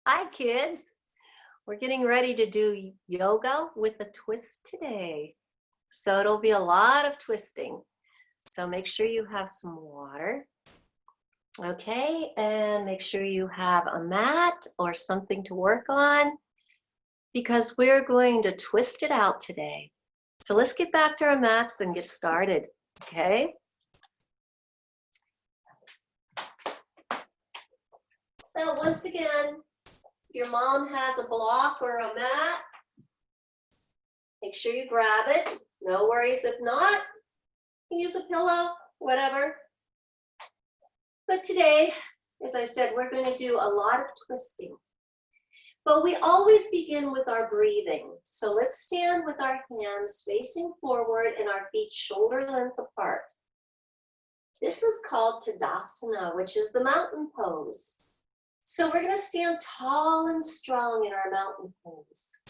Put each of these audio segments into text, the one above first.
Hi, kids. We're getting ready to do yoga with a twist today. So it'll be a lot of twisting. So make sure you have some water. Okay, and make sure you have a mat or something to work on because we're going to twist it out today. So let's get back to our mats and get started, okay? So once again, your mom has a block or a mat. Make sure you grab it. No worries if not. You can use a pillow, whatever. But today, as I said, we're going to do a lot of twisting. But we always begin with our breathing. So let's stand with our hands facing forward and our feet shoulder length apart. This is called Tadasana, which is the mountain pose. So we're going to stand tall and strong in our mountain pose.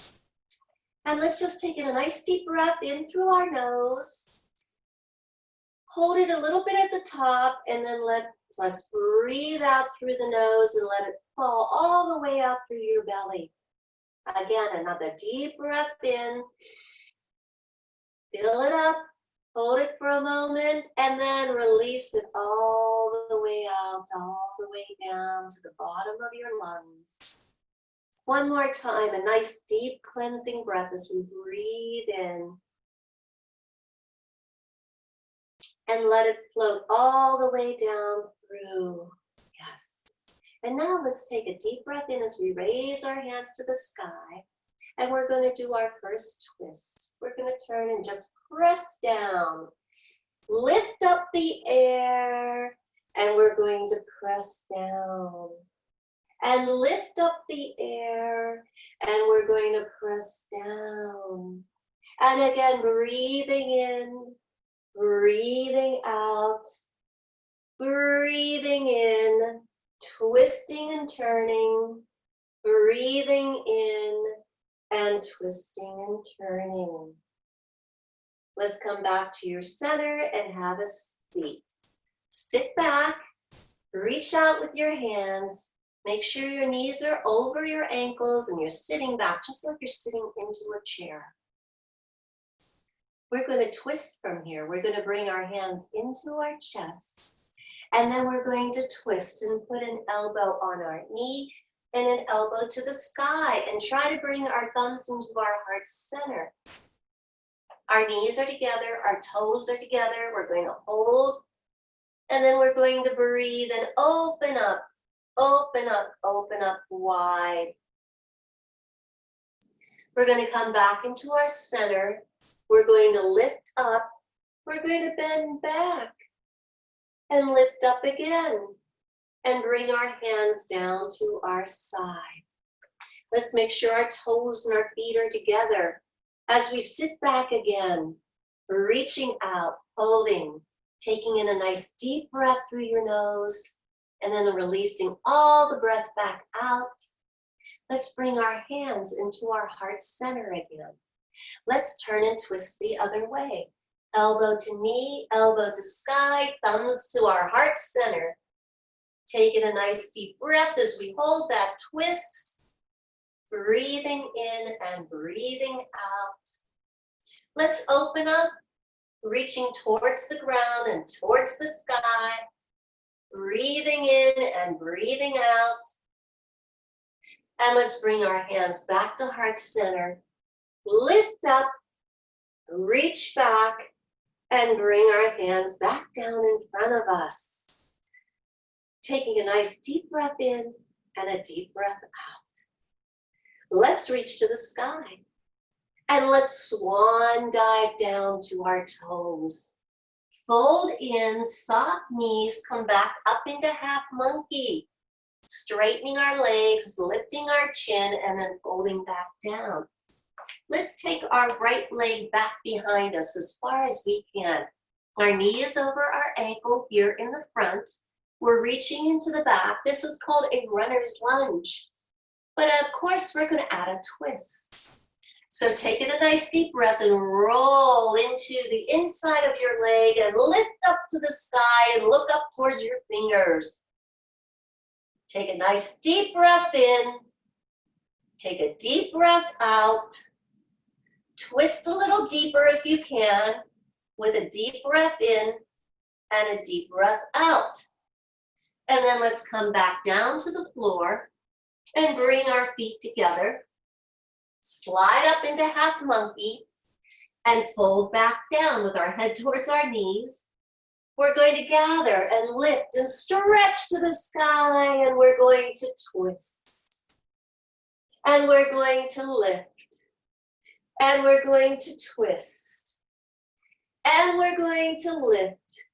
And let's just take in a nice deep breath in through our nose. Hold it a little bit at the top and then let's breathe out through the nose and let it fall all the way out through your belly. Again, another deep breath in. Fill it up. Hold it for a moment and then release it all the way out, all the way down to the bottom of your lungs. One more time, a nice deep cleansing breath as we breathe in. And let it float all the way down through. Yes. And now let's take a deep breath in as we raise our hands to the sky. And we're going to do our first twist. We're going to turn and just press down. Lift up the air. And we're going to press down. And lift up the air. And we're going to press down. And again, breathing in. Breathing out, breathing in, twisting and turning, breathing in, and twisting and turning. Let's come back to your center and have a seat. Sit back, reach out with your hands, make sure your knees are over your ankles and you're sitting back just like you're sitting into a chair. We're going to twist from here. We're going to bring our hands into our chest. And then we're going to twist and put an elbow on our knee and an elbow to the sky. And try to bring our thumbs into our heart center. Our knees are together. Our toes are together. We're going to hold. And then we're going to breathe and open up, open up, open up wide. We're going to come back into our center. We're going to lift up, we're going to bend back and lift up again and bring our hands down to our side. Let's make sure our toes and our feet are together as we sit back again, reaching out, holding, taking in a nice deep breath through your nose and then releasing all the breath back out. Let's bring our hands into our heart center again. Let's turn and twist the other way. Elbow to knee, elbow to sky, thumbs to our heart center. Taking a nice deep breath as we hold that twist. Breathing in and breathing out. Let's open up, reaching towards the ground and towards the sky. Breathing in and breathing out. And let's bring our hands back to heart center. Lift up, reach back, and bring our hands back down in front of us. Taking a nice deep breath in and a deep breath out. Let's reach to the sky. And let's swan dive down to our toes. Fold in, soft knees, come back up into half monkey. Straightening our legs, lifting our chin, and then folding back down. Let's take our right leg back behind us as far as we can. Our knee is over our ankle here in the front. We're reaching into the back. This is called a runner's lunge. But of course, we're going to add a twist. So take in a nice deep breath and roll into the inside of your leg and lift up to the sky and look up towards your fingers. Take a nice deep breath in. Take a deep breath out. Twist a little deeper if you can, with a deep breath in and a deep breath out. And then let's come back down to the floor and bring our feet together. Slide up into half monkey and fold back down with our head towards our knees. We're going to gather and lift and stretch to the sky, and we're going to twist. And we're going to lift. And we're going to twist. And we're going to lift.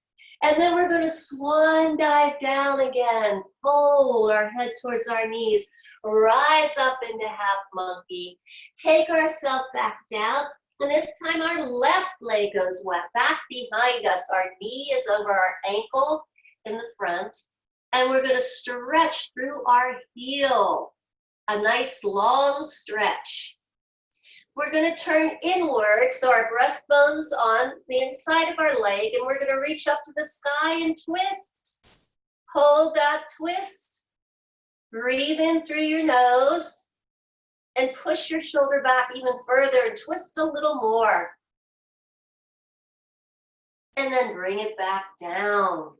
And then we're going to swan dive down again. Fold our head towards our knees. Rise up into half monkey. Take ourselves back down. And this time our left leg goes back behind us. Our knee is over our ankle in the front. And we're going to stretch through our heel. A nice long stretch. We're going to turn inward, so our breastbone's on the inside of our leg, and we're going to reach up to the sky and twist. Hold that twist. Breathe in through your nose, and push your shoulder back even further and twist a little more. And then bring it back down.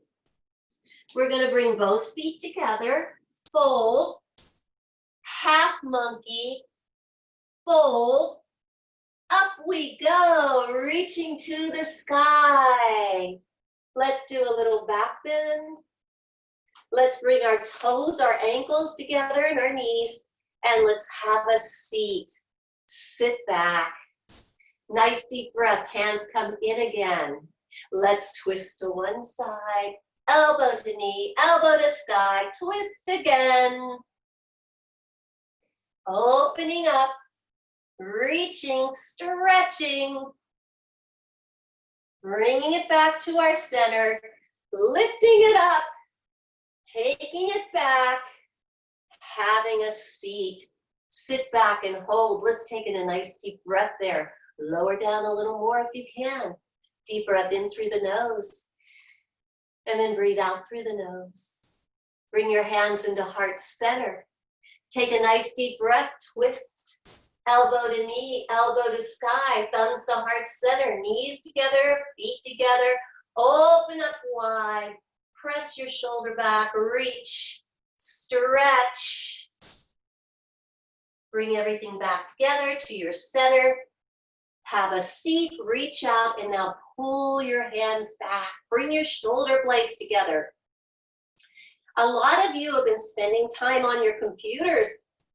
We're going to bring both feet together, fold, half monkey, fold. Up we go, reaching to the sky. Let's do a little back bend. Let's bring our toes, our ankles together and our knees, and let's have a seat. Sit back. Nice deep breath, hands come in again. Let's twist to one side, elbow to knee, elbow to sky, twist again. Opening up. Reaching, stretching, bringing it back to our center, lifting it up, taking it back, having a seat. Sit back and hold. Let's take in a nice deep breath there. Lower down a little more if you can. Deep breath in through the nose, and then breathe out through the nose. Bring your hands into heart center. Take a nice deep breath, twist. Elbow to knee, elbow to sky, thumbs to heart center, knees together, feet together. Open up wide, press your shoulder back, reach, stretch. Bring everything back together to your center. Have a seat, reach out, and now pull your hands back. Bring your shoulder blades together. A lot of you have been spending time on your computers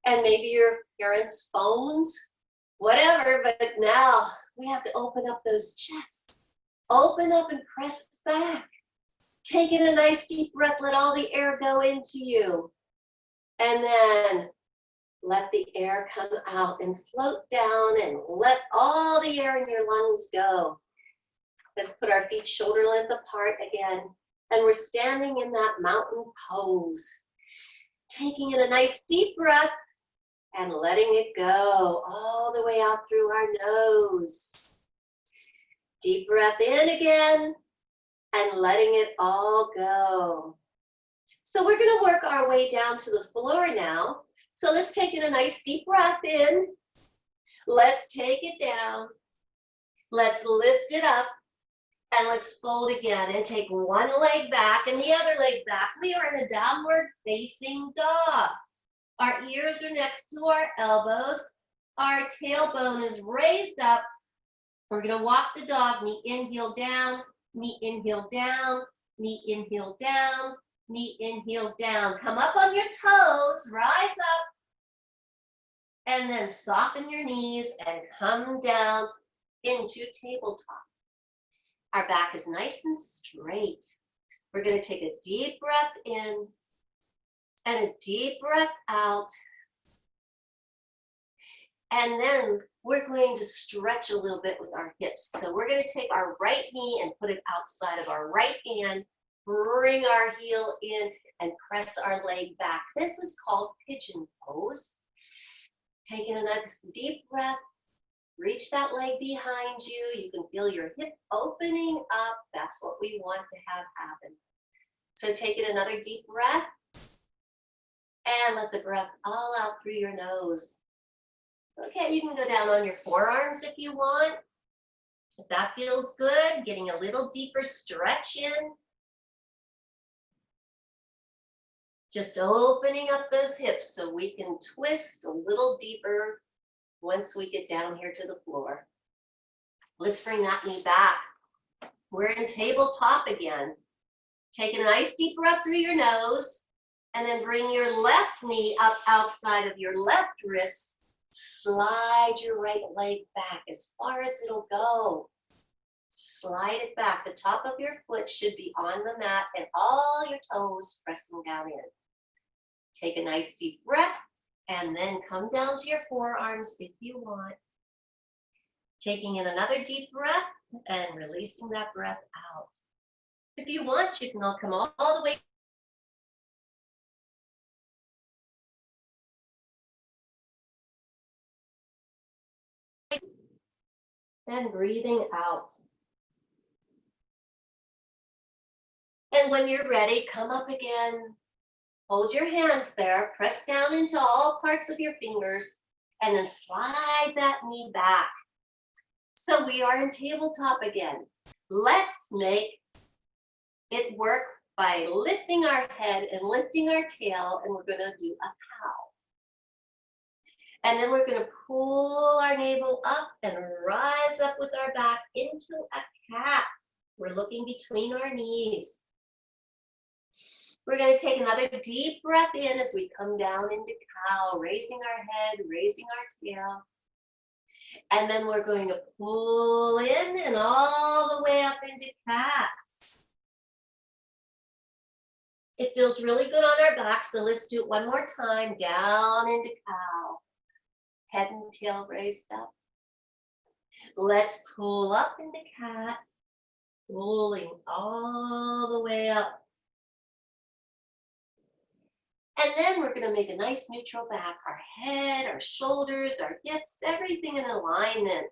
and maybe your parents' phones, whatever, but now we have to open up those chests. Open up and press back. Take in a nice deep breath, let all the air go into you. And then let the air come out and float down and let all the air in your lungs go. Let's put our feet shoulder length apart again. And we're standing in that mountain pose. Taking in a nice deep breath and letting it go all the way out through our nose. Deep breath in again and letting it all go. So we're going to work our way down to the floor now. So let's take in a nice deep breath in. Let's take it down. Let's lift it up. And let's fold again and take one leg back and the other leg back. We are in a downward facing dog. Our ears are next to our elbows. Our tailbone is raised up. We're going to walk the dog, knee in, heel down, knee in, heel down, knee in, heel down, knee in, heel down. Come up on your toes, rise up, and then soften your knees and come down into tabletop. Our back is nice and straight. We're going to take a deep breath in and a deep breath out. And then we're going to stretch a little bit with our hips. So we're going to take our right knee and put it outside of our right hand, bring our heel in and press our leg back. This is called Pigeon Pose. Taking a nice deep breath. Reach that leg behind you. You can feel your hip opening up. That's what we want to have happen. So take in another deep breath and let the breath all out through your nose. Okay, you can go down on your forearms if you want. If that feels good, getting a little deeper stretch in. Just opening up those hips so we can twist a little deeper once we get down here to the floor. Let's bring that knee back. We're in tabletop again. Take a nice deep breath through your nose, and then bring your left knee up outside of your left wrist. Slide your right leg back as far as it'll go. Slide it back. The top of your foot should be on the mat and all your toes pressing down in. Take a nice deep breath and then come down to your forearms if you want. Taking in another deep breath and releasing that breath out. If you want, you can all come all the way. And breathing out. And when you're ready, come up again. Hold your hands there, press down into all parts of your fingers, and then slide that knee back. So we are in tabletop again. Let's make it work by lifting our head and lifting our tail, and we're gonna do a cow. And then we're gonna pull our navel up and rise up with our back into a cat. We're looking between our knees. We're going to take another deep breath in as we come down into cow, raising our head, raising our tail. And then we're going to pull in and all the way up into cat. It feels really good on our back, so let's do it one more time. Down into cow. Head and tail raised up. Let's pull up into cat, pulling all the way up. And then we're going to make a nice neutral back. Our head, our shoulders, our hips, everything in alignment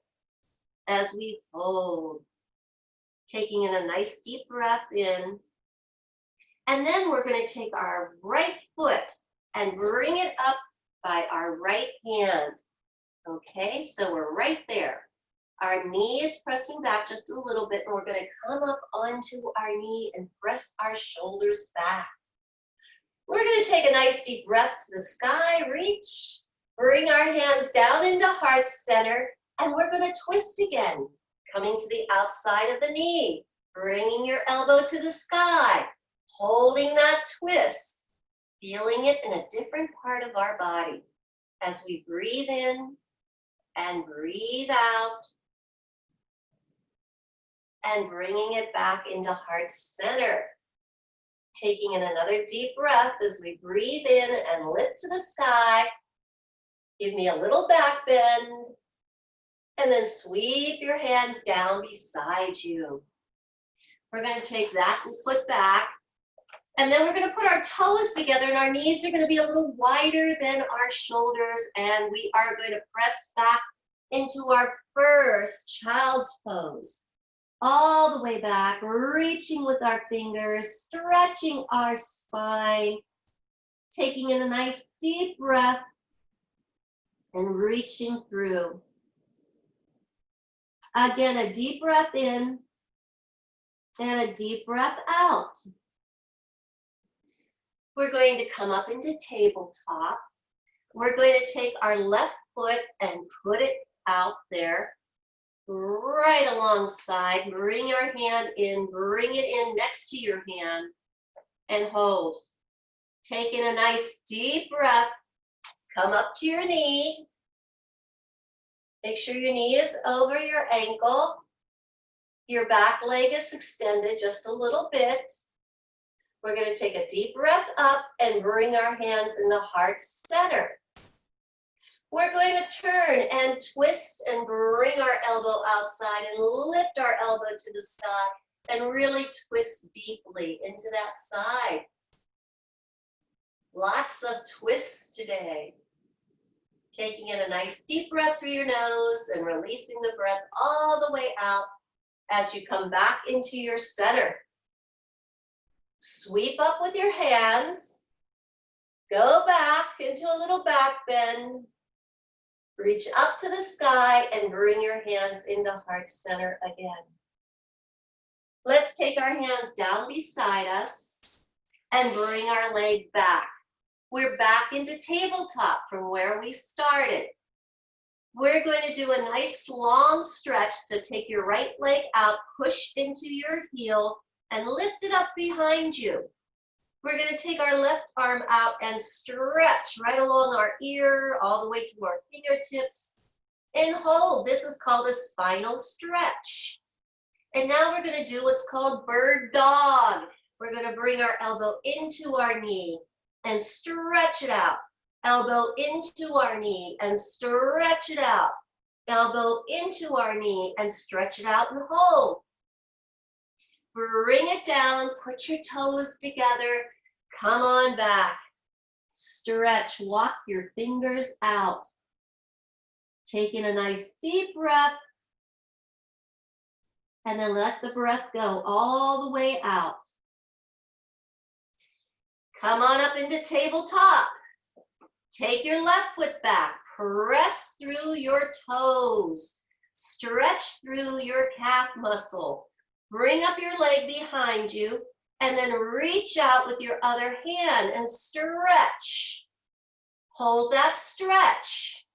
as we fold. Taking in a nice deep breath in. And then we're going to take our right foot and bring it up by our right hand. Okay, so we're right there. Our knee is pressing back just a little bit, and we're going to come up onto our knee and press our shoulders back. We're going to take a nice deep breath to the sky, reach, bring our hands down into heart center, and we're going to twist again, coming to the outside of the knee, bringing your elbow to the sky, holding that twist, feeling it in a different part of our body as we breathe in and breathe out, and bringing it back into heart center. Taking in another deep breath as we breathe in and lift to the sky. Give me a little back bend, and then sweep your hands down beside you. We're going to take that foot back, and then we're going to put our toes together, and our knees are going to be a little wider than our shoulders, and we are going to press back into our first child's pose. All the way back, reaching with our fingers, stretching our spine, taking in a nice deep breath and reaching through. Again, a deep breath in and a deep breath out. We're going to come up into tabletop. We're going to take our left foot and put it out there. Right alongside, bring your hand in, bring it in next to your hand, and hold. Take in a nice deep breath, come up to your knee. Make sure your knee is over your ankle. Your back leg is extended just a little bit. We're going to take a deep breath up and bring our hands in the heart center. We're going to turn and twist and bring our elbow outside and lift our elbow to the side and really twist deeply into that side. Lots of twists today. Taking in a nice deep breath through your nose and releasing the breath all the way out as you come back into your center. Sweep up with your hands. Go back into a little back bend. Reach up to the sky and bring your hands into heart center again. Let's take our hands down beside us and bring our leg back. We're back into tabletop from where we started. We're going to do a nice long stretch. So take your right leg out, push into your heel, and lift it up behind you. We're going to take our left arm out and stretch right along our ear, all the way to our fingertips, and hold. This is called a spinal stretch. And now we're going to do what's called bird dog. We're going to bring our elbow into our knee and stretch it out. Elbow into our knee and stretch it out. Elbow into our knee and stretch it out and hold. Bring it down, put your toes together, come on back. Stretch, walk your fingers out. Taking a nice deep breath, and then let the breath go all the way out. Come on up into tabletop. Take your left foot back, press through your toes, stretch through your calf muscle. Bring up your leg behind you and then reach out with your other hand and stretch. Hold that stretch.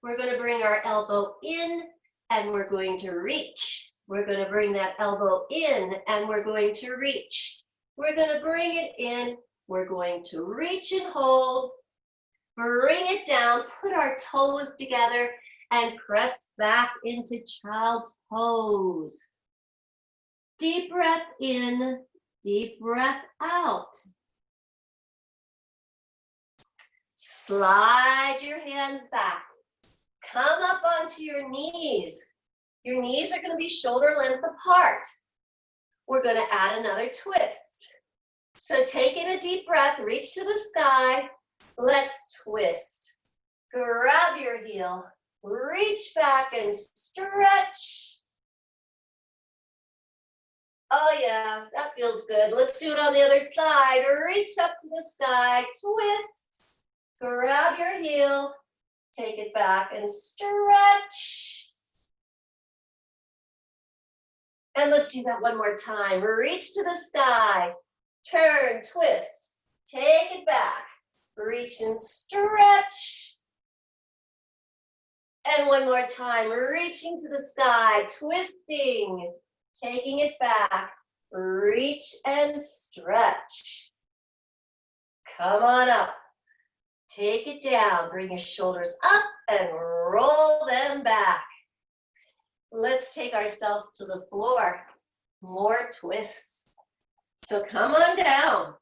We're going to bring our elbow in and we're going to reach. We're going to bring that elbow in and we're going to reach. We're going to bring it in. We're going to reach and hold. Bring it down, put our toes together and press back into child's pose. Deep breath in, deep breath out. Slide your hands back. Come up onto your knees. Your knees are going to be shoulder length apart. We're going to add another twist. So taking a deep breath, reach to the sky. Let's twist. Grab your heel, reach back and stretch. Oh yeah, that feels good. Let's do it on the other side. Reach up to the sky, twist, grab your heel, take it back and stretch. And let's do that one more time. Reach to the sky, turn, twist, take it back, reach and stretch. And one more time, reaching to the sky, twisting, taking it back, reach and stretch. Come on up, take it down, bring your shoulders up and roll them back. Let's take ourselves to the floor, more twists. So come on down.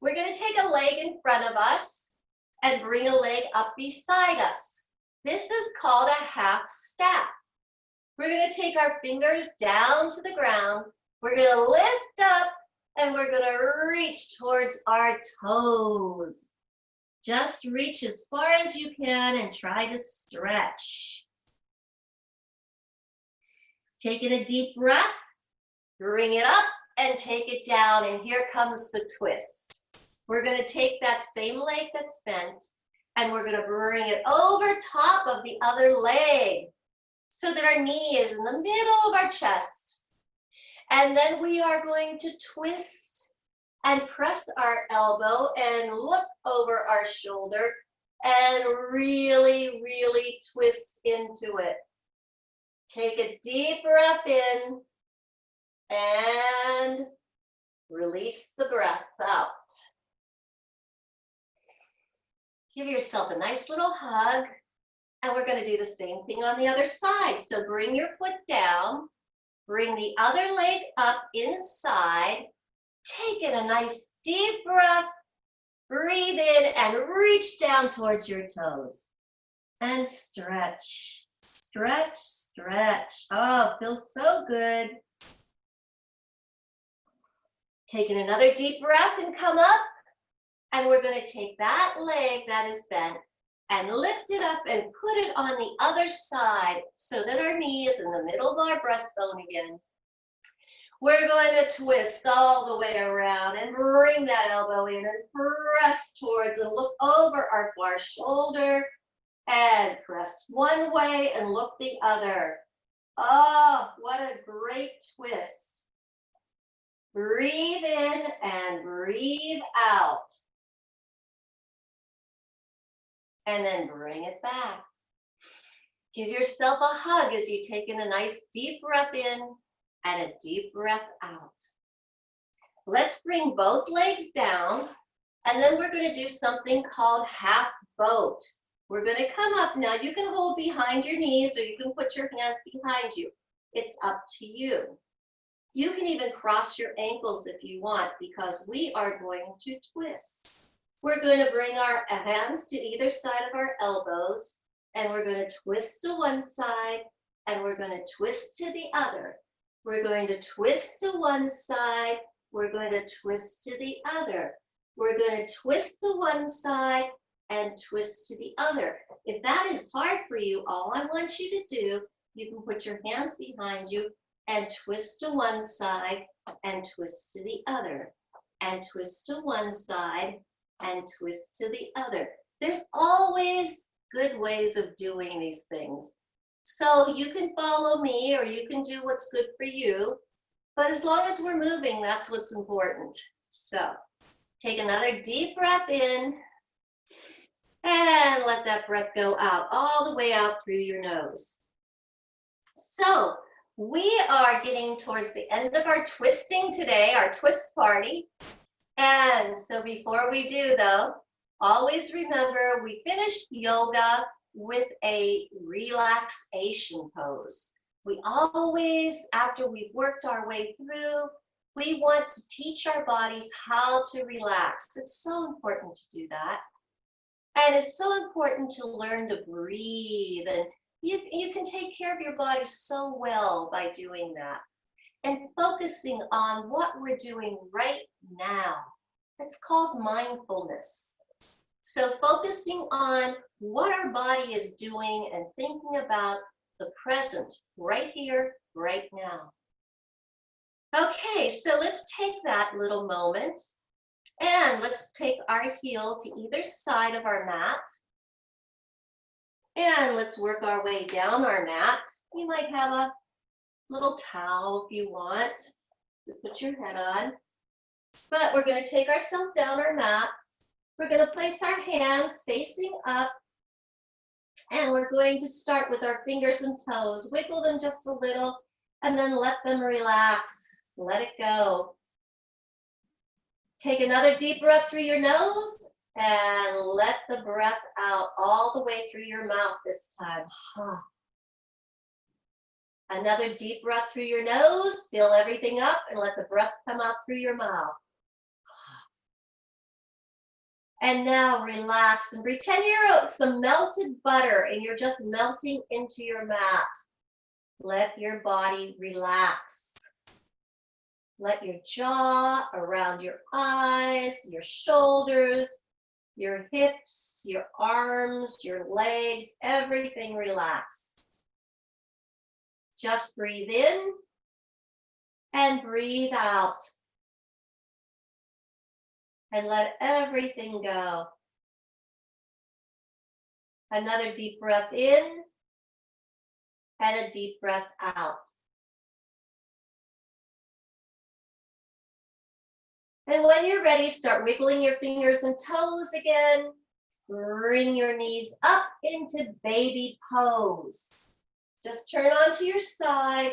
We're going to take a leg in front of us and bring a leg up beside us. This is called a half step. We're going to take our fingers down to the ground. We're going to lift up and we're going to reach towards our toes. Just reach as far as you can and try to stretch. Taking a deep breath, bring it up and take it down, and here comes the twist. We're going to take that same leg that's bent and we're going to bring it over top of the other leg so that our knee is in the middle of our chest. And then we are going to twist and press our elbow and look over our shoulder and really, really twist into it. Take a deep breath in and release the breath out. Give yourself a nice little hug, and we're going to do the same thing on the other side. So bring your foot down, bring the other leg up inside, take in a nice deep breath, breathe in and reach down towards your toes and stretch. Stretch, stretch. Oh, feels so good. Taking another deep breath and come up. And we're going to take that leg that is bent and lift it up and put it on the other side so that our knee is in the middle of our breastbone again. We're going to twist all the way around and bring that elbow in and press towards and look over our far shoulder. And press one way and look the other. Oh, what a great twist. Breathe in and breathe out. And then bring it back. Give yourself a hug as you take in a nice deep breath in and a deep breath out. Let's bring both legs down, and then we're going to do something called half boat. We're going to come up now. You can hold behind your knees or you can put your hands behind you. It's up to you. You can even cross your ankles if you want, because we are going to twist. We're going to bring our hands to either side of our elbows, and we're going to twist to one side, and we're going to twist to the other. We're going to twist to one side, we're going to twist to the other. We're going to twist to one side and twist to the other. If that is hard for you, all I want you to do, you can put your hands behind you and twist to one side and twist to the other, and twist to one side and twist to the other. There's always good ways of doing these things. So you can follow me or you can do what's good for you, but as long as we're moving, that's what's important. So take another deep breath in and let that breath go out, all the way out through your nose. So we are getting towards the end of our twisting today, our twist party. And so before we do though, always remember we finished yoga with a relaxation pose. We always, after we've worked our way through, we want to teach our bodies how to relax. It's so important to do that. And it's so important to learn to breathe. And you can take care of your body so well by doing that. And focusing on what we're doing right now. It's called mindfulness. So focusing on what our body is doing and thinking about the present, right here, right now. Okay, so let's take that little moment and let's take our heel to either side of our mat. And let's work our way down our mat. You might have a little towel if you want to put your head on. But we're going to take ourselves down our mat. We're going to place our hands facing up. And we're going to start with our fingers and toes. Wiggle them just a little and then let them relax. Let it go. Take another deep breath through your nose and let the breath out all the way through your mouth this time. Another deep breath through your nose. Fill everything up and let the breath come out through your mouth. And now relax and pretend you're some melted butter and you're just melting into your mat. Let your body relax. Let your jaw, around your eyes, your shoulders, your hips, your arms, your legs, everything relax. Just breathe in and breathe out. And let everything go. Another deep breath in and a deep breath out. And when you're ready, start wiggling your fingers and toes again. Bring your knees up into baby pose. Just turn onto your side,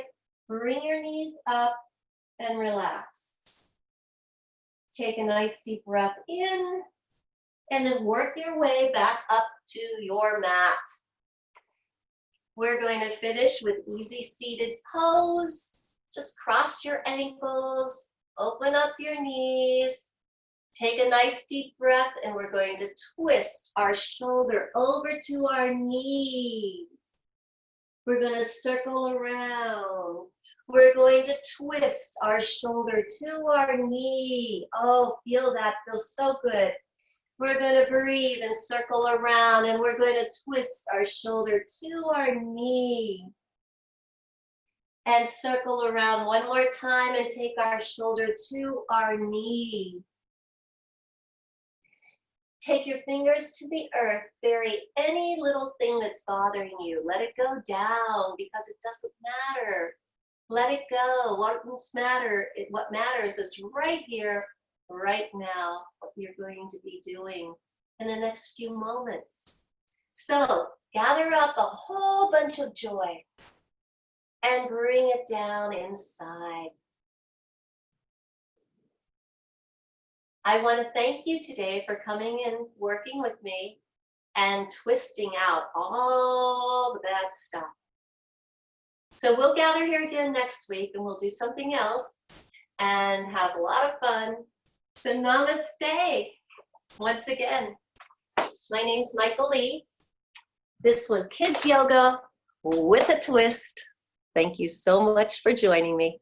bring your knees up and relax. Take a nice deep breath in and then work your way back up to your mat. We're going to finish with easy seated pose. Just cross your ankles, open up your knees, take a nice deep breath, and we're going to twist our shoulder over to our knee. We're going to circle around. We're going to twist our shoulder to our knee. Oh, feel that, feels so good. We're going to breathe and circle around, and we're going to twist our shoulder to our knee. And circle around one more time and take our shoulder to our knee. Take your fingers to the earth. Bury any little thing that's bothering you. Let it go down because it doesn't matter. Let it go. What matters is right here, right now, what you're going to be doing in the next few moments. So gather up a whole bunch of joy and bring it down inside. I want to thank you today for coming and working with me and twisting out all the bad stuff. So we'll gather here again next week and we'll do something else and have a lot of fun. So namaste. Once again, my name's Michelee. This was Kids Yoga with a Twist. Thank you so much for joining me.